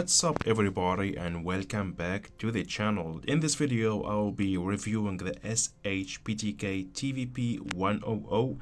What's up everybody and welcome back to the channel. In this video I will be reviewing the SH PTK TVP1,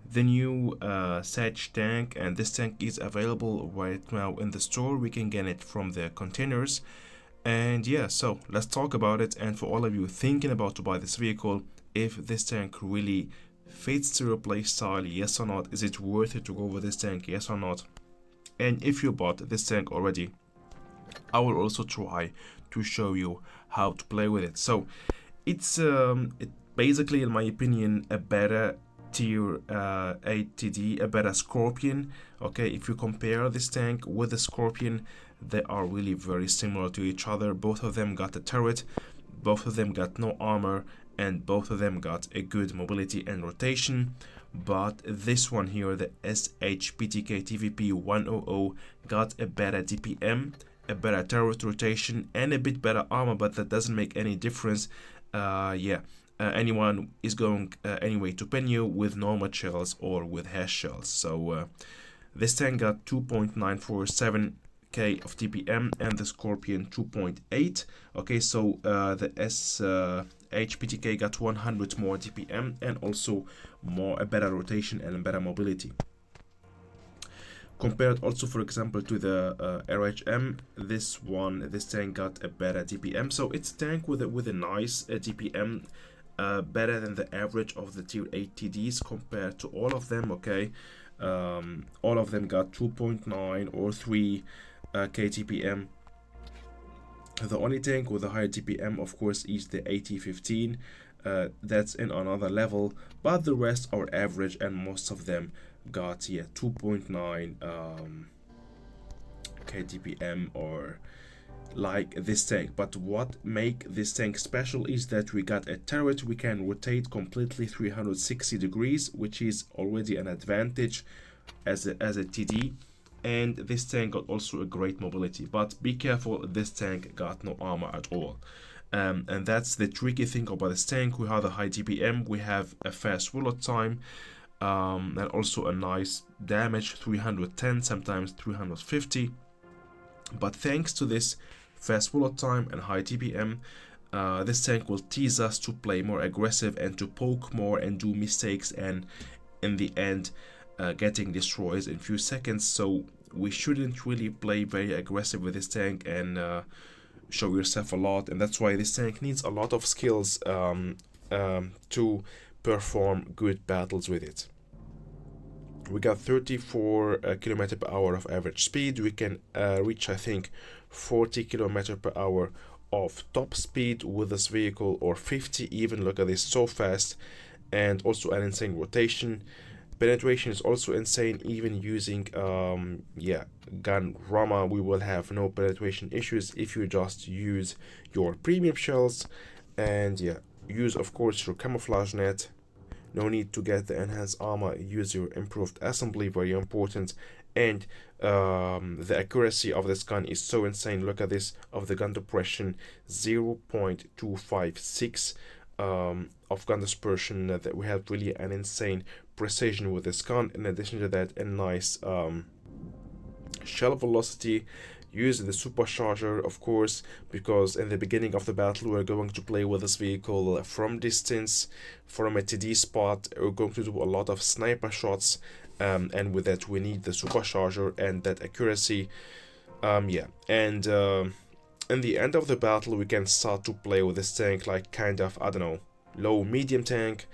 the new SH tank, and this tank is available right now in the store. We can get it from the containers. And yeah, so let's talk about it. And for all of you thinking about to buy this vehicle, if this tank really fits to your playstyle, yes or not, is it worth it to go with this tank, yes or not? And if you bought this tank already, I will also try to show you how to play with it. So it's basically, in my opinion, a better tier 8 TD, a better Scorpion. Okay, if you compare this tank with the Scorpion, they are really very similar to each other. Both of them got a turret, both of them got no armor, and both of them got a good mobility and rotation. But this one here, the SH PTK TVP1, got a better DPM, a better turret rotation, and a bit better armor, but that doesn't make any difference. Anyone is going anyway to pin you with normal shells or with hash shells. So this tank got 2.947k of TPM and the Scorpion 2.8. Okay, so the ShPTK got 100 more TPM and also a better rotation and a better mobility. Compared also, for example, to the RHM, this tank got a better DPM. So it's a tank with a nice DPM, better than the average of the tier 8 TDs compared to all of them. Okay, all of them got 2.9 or 3 KTPM. The only tank with a higher TPM, of course, is the AT15. That's in another level, but the rest are average, and most of them got 2.9 KTPM or like this tank. But what make this tank special is that we got a turret. We can rotate completely 360 degrees, which is already an advantage as a TD. And this tank got also a great mobility, but be careful, this tank got no armor at all. And that's the tricky thing about this tank. We have a high DPM, we have a fast reload time, and also a nice damage, 310, sometimes 350. But thanks to this fast reload time and high DPM, this tank will tease us to play more aggressive and to poke more and do mistakes, and in the end getting destroyed in few seconds. So we shouldn't really play very aggressive with this tank and show yourself a lot, and that's why this tank needs a lot of skills to perform good battles with it. We got 34 km per hour of average speed. We can reach, I think, 40 km per hour of top speed with this vehicle, or 50 even. Look at this, so fast, and also an insane rotation. Penetration is also insane. Even using gun Rama, we will have no penetration issues if you just use your premium shells. And use of course your camouflage net. No need to get the enhanced armor. Use your improved assembly, very important. And the accuracy of this gun is so insane. Look at this, of the gun depression, 0.256 of gun dispersion. That we have really an insane precision with this gun. In addition to that, a nice shell velocity. Use the supercharger, of course, because in the beginning of the battle we're going to play with this vehicle from distance, from a TD spot. We're going to do a lot of sniper shots, and with that we need the supercharger and that accuracy. And in the end of the battle we can start to play with this tank like kind of, I don't know, low medium tank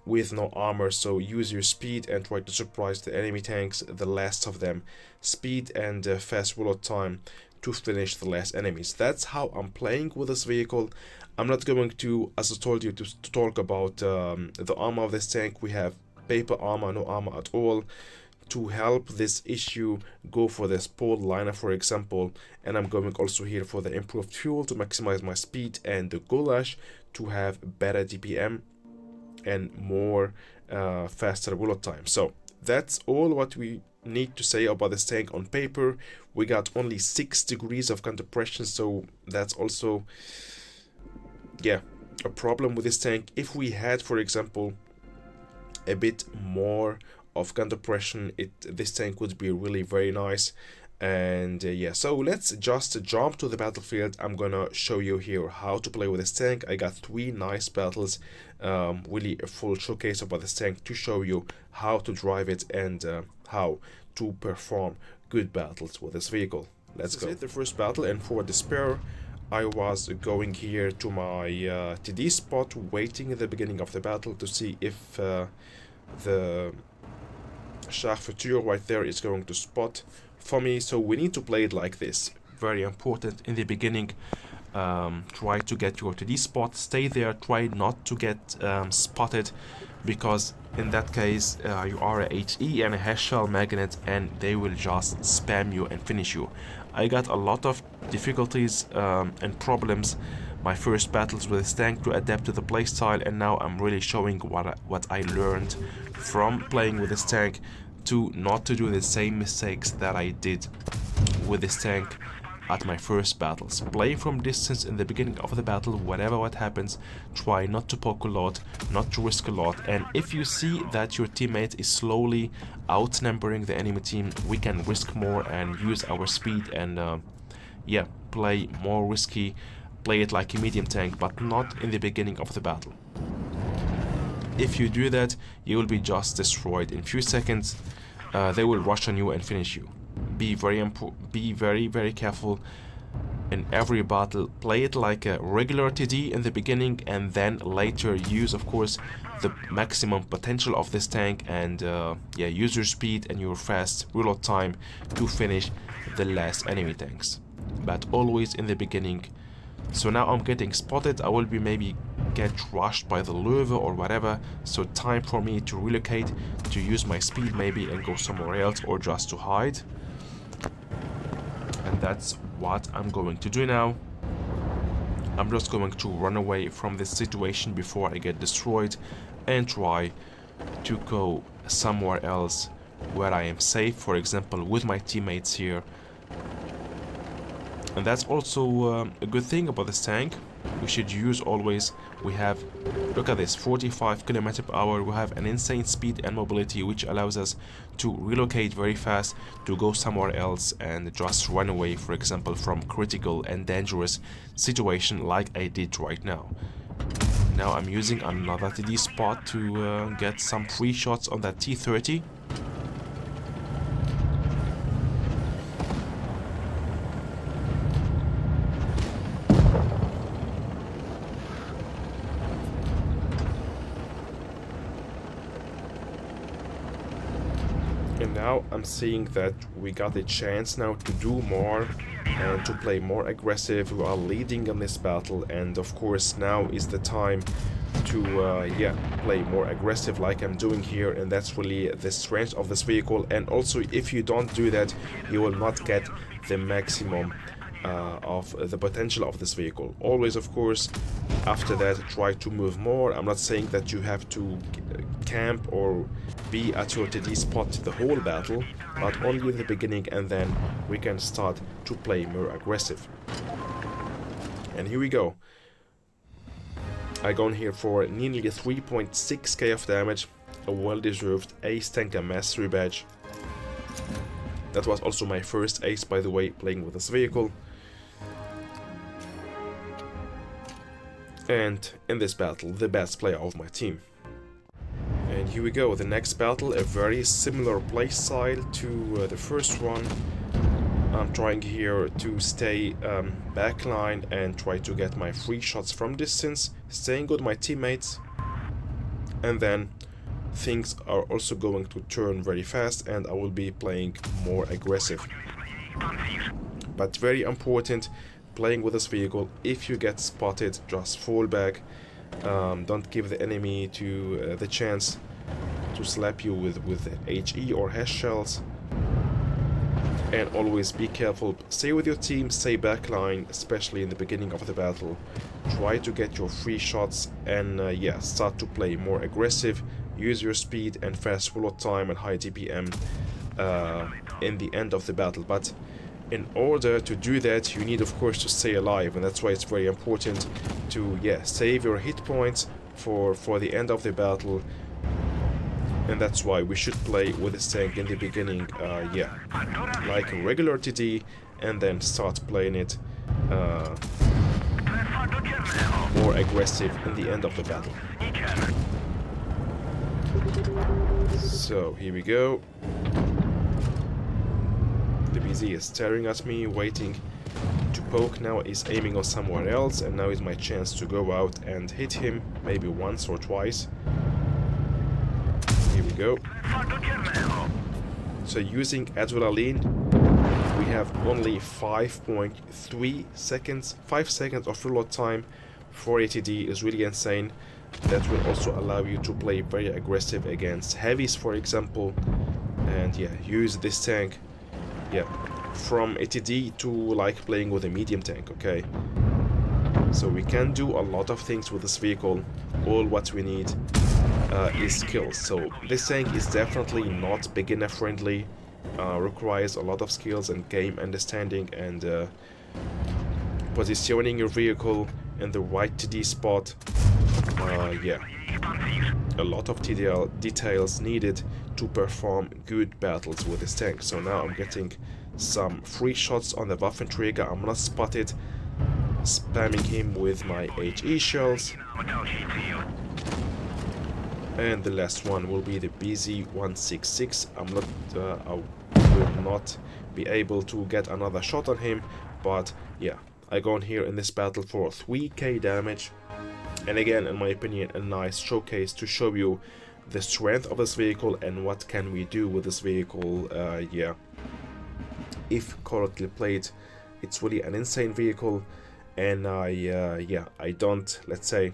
with no armor. So use your speed and try to surprise the enemy tanks, the last of them. Speed and fast reload time to finish the last enemies. That's how I'm playing with this vehicle. I'm not going to, as I told you, to talk about the armor of this tank. We have paper armor, no armor at all. To help this issue, go for the spoiled liner, for example. And I'm going also here for the improved fuel to maximize my speed, and the goulash to have better DPM and more faster reload time. So that's all what we need to say about this tank. On paper we got only 6 degrees of gun depression, so that's also a problem with this tank. If we had, for example, a bit more of gun depression, this tank would be really very nice. And yeah, so let's just jump to the battlefield. I'm gonna show you here how to play with this tank. I got 3 nice battles, really a full showcase about this tank to show you how to drive it and how to perform good battles with this vehicle. Let's go. The first battle, and for despair, I was going here to my TD spot, waiting at the beginning of the battle to see if the ShPTK right there is going to spot for me. So we need to play it like this. Very important in the beginning. Try to get your TD spot, stay there, try not to get spotted, because in that case you are a HE and a hash shell magnet and they will just spam you and finish you. I got a lot of difficulties and problems my first battles with this tank to adapt to the playstyle, and now I'm really showing what I learned from playing with this tank to not to do the same mistakes that I did with this tank at my first battles. Play from distance in the beginning of the battle, whatever what happens, try not to poke a lot, not to risk a lot, and if you see that your teammate is slowly outnumbering the enemy team, we can risk more and use our speed and yeah, play more risky, play it like a medium tank, but not in the beginning of the battle. If you do that, you will be just destroyed in few seconds. They will rush on you and finish you. Be very careful in every battle. Play it like a regular TD in the beginning, and then later use, of course, the maximum potential of this tank and yeah, use your speed and your fast reload time to finish the last enemy tanks, but always in the beginning. So now I'm getting spotted. I will be maybe get rushed by the Löwe or whatever, so time for me to relocate, to use my speed maybe and go somewhere else, or just to hide. And that's what I'm going to do now. I'm just going to run away from this situation before I get destroyed and try to go somewhere else where I am safe, for example with my teammates here. And that's also a good thing about this tank. We should use always, we have, look at this, 45 km/h. We have an insane speed and mobility, which allows us to relocate very fast, to go somewhere else and just run away, for example, from critical and dangerous situation like I did right now. Now I'm using another TD spot to get some free shots on that T30. And now I'm seeing that we got a chance now to do more and to play more aggressive. We are leading in this battle, and of course now is the time to yeah, play more aggressive like I'm doing here, and that's really the strength of this vehicle. And also, if you don't do that, you will not get the maximum of the potential of this vehicle. Always, of course, after that try to move more. I'm not saying that you have to camp or be at your TD spot the whole battle, but only in the beginning, and then we can start to play more aggressive. And here we go. I gone here for nearly 3.6k of damage, a well-deserved Ace Tanker Mastery badge. That was also my first ace, by the way, playing with this vehicle. And in this battle, the best player of my team. And here we go, the next battle, a very similar playstyle to the first one. I'm trying here to stay backline and try to get my free shots from distance, staying with my teammates, and then things are also going to turn very fast and I will be playing more aggressive. But very important, playing with this vehicle, if you get spotted, just fall back. Don't give the enemy to the chance to slap you with HE or hash shells. And always be careful, stay with your team, stay backline, especially in the beginning of the battle. Try to get your free shots and yeah, start to play more aggressive. Use your speed and fast reload time and high DPM in the end of the battle. But in order to do that, you need, of course, to stay alive, and that's why it's very important to, yeah, save your hit points for the end of the battle. and that's why we should play with this tank in the beginning, yeah, like a regular TD, and then start playing it more aggressive in the end of the battle. So here we go. The BZ is staring at me, waiting to poke. Now is aiming on somewhere else, and now is my chance to go out and hit him, maybe once or twice. Here we go. So using adrenaline, we have only 5.3 seconds, 5 seconds of reload time for ATD is really insane. That will also allow you to play very aggressive against heavies, for example, and yeah, use this tank, yeah, from ATD to like playing with a medium tank, okay? So we can do a lot of things with this vehicle. All what we need is skills. So this tank is definitely not beginner friendly, requires a lot of skills and game understanding and positioning your vehicle in the right TD spot. Yeah, a lot of details needed to perform good battles with this tank. So now I'm getting some free shots on the Waffenträger. I'm not spotted, spamming him with my HE shells. And the last one will be the BZ-166. I will not be able to get another shot on him, but yeah, I go in here in this battle for 3k damage. And again, in my opinion, a nice showcase to show you the strength of this vehicle and what can we do with this vehicle. Yeah, if correctly played, it's really an insane vehicle. And yeah, I don't, let's say,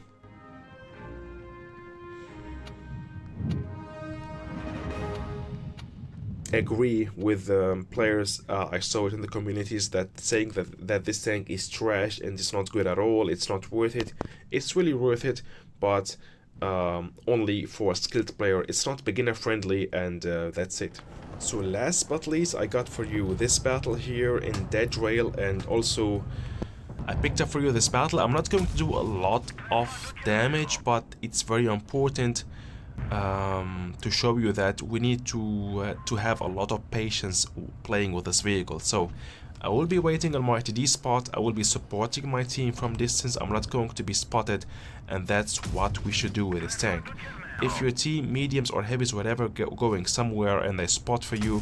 agree with players. I saw it in the communities that saying that this tank is trash and it's not good at all, it's not worth it. It's really worth it, but only for a skilled player. It's not beginner friendly, and that's it. So last but least, I got for you this battle here in Dead Rail, and also I picked up for you this battle. I'm not going to do a lot of damage, but it's very important to show you that we need to have a lot of patience playing with this vehicle. So I will be waiting on my TD spot. I will be supporting my team from distance. I'm not going to be spotted, and that's what we should do with this tank. If your team, mediums or heavies, whatever, going somewhere and they spot for you,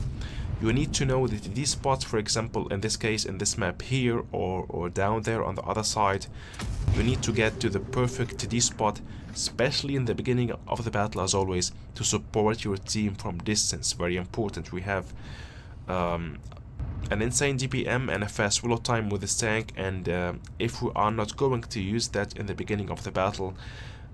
you need to know that these spots, for example, in this case, in this map here or down there on the other side, you need to get to the perfect TD spot, especially in the beginning of the battle, as always, to support your team from distance. Very important. We have an insane DPM and a fast reload time with this tank, and if we are not going to use that in the beginning of the battle,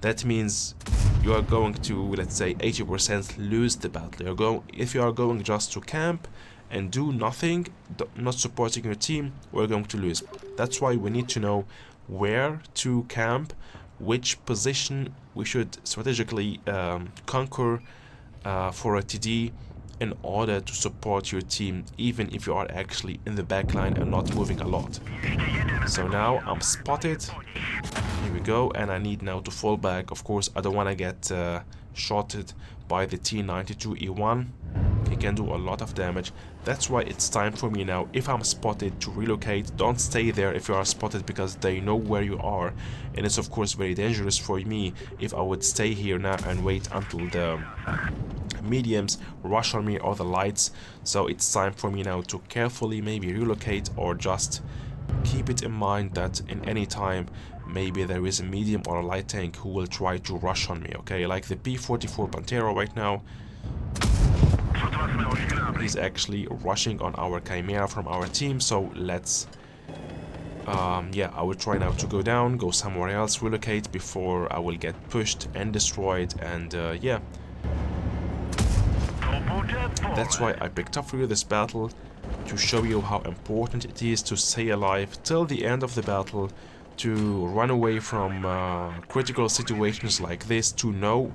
that means you are going to, let's say, 80% lose the battle. If you are going just to camp and do nothing, not supporting your team, we're going to lose. That's why we need to know where to camp, which position we should strategically conquer for a TD in order to support your team, even if you are actually in the backline and not moving a lot. So now I'm spotted. Here we go, and I need now to fall back. Of course, I don't want to get shotted by the T92E1. He can do a lot of damage. That's why it's time for me now, if I'm spotted, to relocate. Don't stay there if you are spotted, because they know where you are, and it's of course very dangerous for me if I would stay here now and wait until the mediums rush on me or the lights. So it's time for me now to carefully maybe relocate, or just keep it in mind that in any time maybe there is a medium or a light tank who will try to rush on me, okay? Like the P44 Pantera right now, he's actually rushing on our Chimera from our team. So let's yeah, I will try now to go down, go somewhere else, relocate before I will get pushed and destroyed. And yeah, that's why I picked up for you this battle, to show you how important it is to stay alive till the end of the battle, to run away from critical situations like this, to know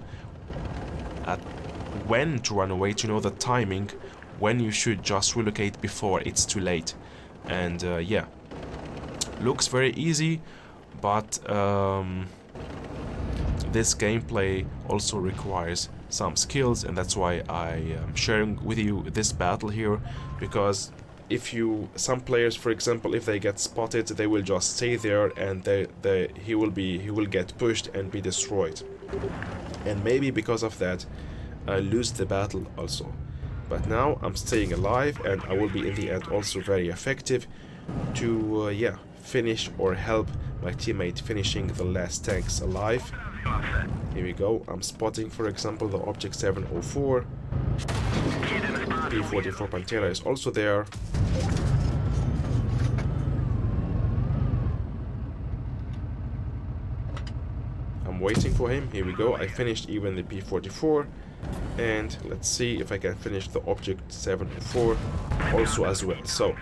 when to run away, to know the timing when you should just relocate before it's too late. And yeah, looks very easy, but this gameplay also requires some skills, and that's why I am sharing with you this battle here, because if some players, for example, if they get spotted, they will just stay there, and he will get pushed and be destroyed, and maybe because of that I lose the battle also. But now I'm staying alive, and I will be in the end also very effective to yeah, finish or help my teammate finishing the last tanks alive. Here we go. I'm spotting, for example, the object 704. P44 Pantera is also there. I'm waiting for him. Here we go. I finished even the P44. And let's see if I can finish the object 704 also as well. So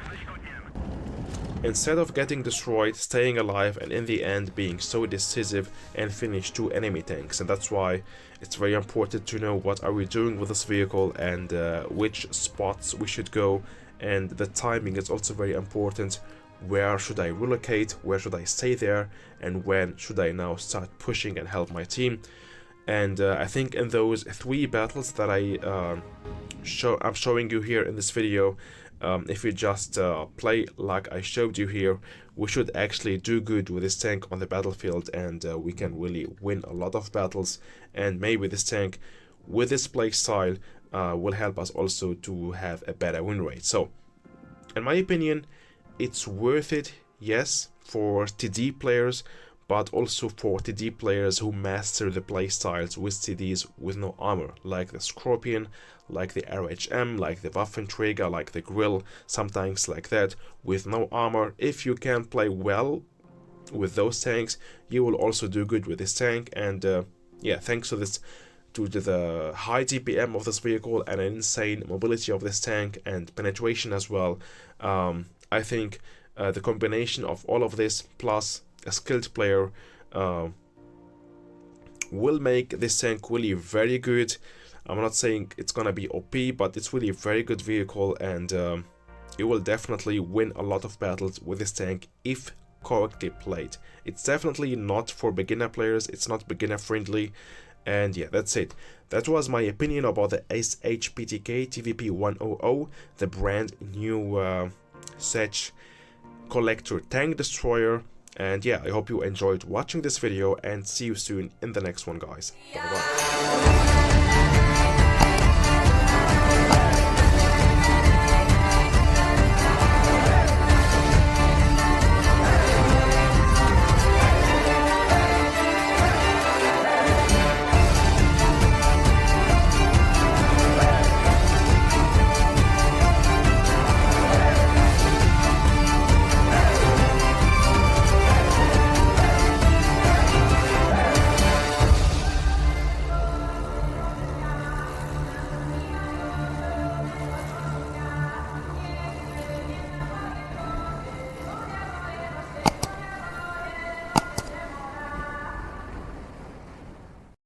instead of getting destroyed, staying alive, and in the end being so decisive and finish 2 enemy tanks. And that's why it's very important to know what are we doing with this vehicle, and which spots we should go, and the timing is also very important. Where should I relocate, where should I stay there, and when should I now start pushing and help my team. And I think in those 3 battles that I'm showing you here in this video, if we just play like I showed you here, we should actually do good with this tank on the battlefield, and we can really win a lot of battles. And maybe this tank with this play style will help us also to have a better win rate. So in my opinion, it's worth it, yes, for TD players, but also for TD players who master the playstyles with TDs with no armor, like the Scorpion, like the RHM, like the Waffenträger, like the Grill, some tanks like that with no armor. If you can play well with those tanks, you will also do good with this tank. And yeah, thanks to this, to the high DPM of this vehicle and an insane mobility of this tank and penetration as well, I think the combination of all of this plus a skilled player will make this tank really very good. I'm not saying it's gonna be OP, but it's really a very good vehicle, and you will definitely win a lot of battles with this tank if correctly played. It's definitely not for beginner players, it's not beginner friendly. And yeah, that's it. That was my opinion about the SH PTK TVP1, the brand new SH collector tank destroyer. And yeah, I hope you enjoyed watching this video, and see you soon in the next one, guys. Bye bye.